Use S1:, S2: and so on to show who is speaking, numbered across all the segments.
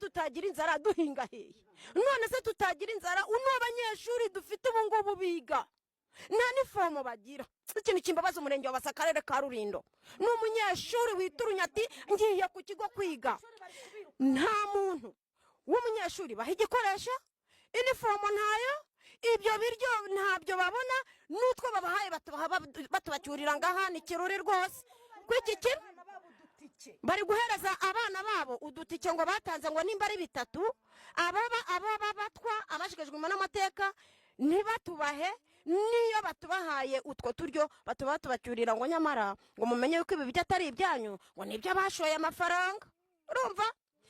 S1: tutagira inzara duhinga hehe? None se tutagira inzara uno abanyeshuri dufite ubu ngubu biga nta nifomo bagira. Ikintu kimbabaza umurenge wa Akarere ka Rulindo ni umunyeshuri witurunya ati ngiye ku kigo kwiga, nta muntu w'umunyeshuri baha igikoresho, inifomo ntayo, ibyo biryo ntabyo babona, n'utwo babahaye batubacyurira ngaha ni kiruri rwose. Kwiki kintu bari guhereza abana babo udutike ngo batanze ngo nimba ari 3, ababa batwa abashikajwe n'amateka ntibatubahe, niyo batubahaye utwo turyo batubacyurira ngo nyamara ngo mumenye yuko ibi atari ibyanyu, ngo nibyo bashoye amafaranga. Urumva?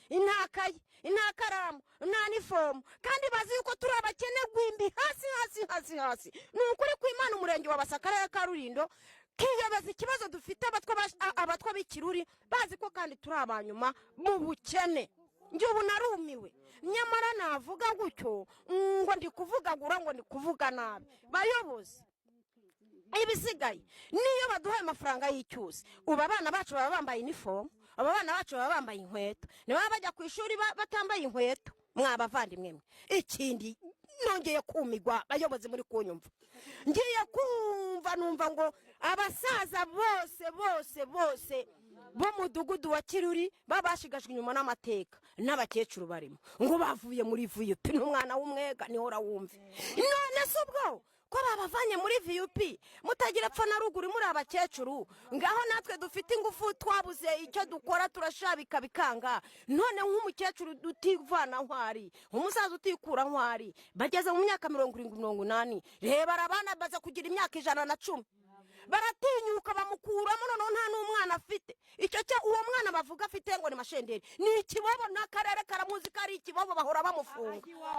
S1: Intakaye, intakaramu, nta nifomu, kandi bazi yuko turi abakene gwimbi hasi. Nukuri ku Imana umurenge wa Akarere ka Rulindo kiyabaza ikibazo dufite abatwa b'ikiruri bazi ko kandi turi abanyuma mu bukene. Njye ubu narumiwe, nyamara navuga gutyo ngo ndi kuvugagura ngo ndi kuvuga nabi. Bayobozi ibisigaye niyo baduhaye amafaranga y'icyuzi, uba abana bacu baba bambaye uniform, aba bana bacu baba bambaye inkweto, niba bajya ku ishuri batambaye inkweto, mwabavandimwe mwe. Ikindi nongeye kumigwa, bayobozi muri kunyumva, ngiye kumva numva ngo abasaza bose bo mudugudu wa Kiruri babashigajwe inyuma n'amateka n'abakecuru barimo ngo bavuye muri VUP n'umwana w'umwega niho rawumve. None se ubwo ko babavanye muri VUP mutagira pfa na ruguru muri abakecuru, ngaho natwe dufite ingufu twabuze icyo dukora turashabika bikanga. None nk'umukecuru dutivana nkwari, umusaza utikura nkwari, bageze mu myaka 70-80, reba abana baza kugira imyaka 110, baratinyuka bamukuramo none nta n'umwana afite. Icyo cyo uwo mwana bavuga afite ngo ni mashenderi ni ikibobo, n'akarere karamuzi kari ikibobo bahora bamufunga.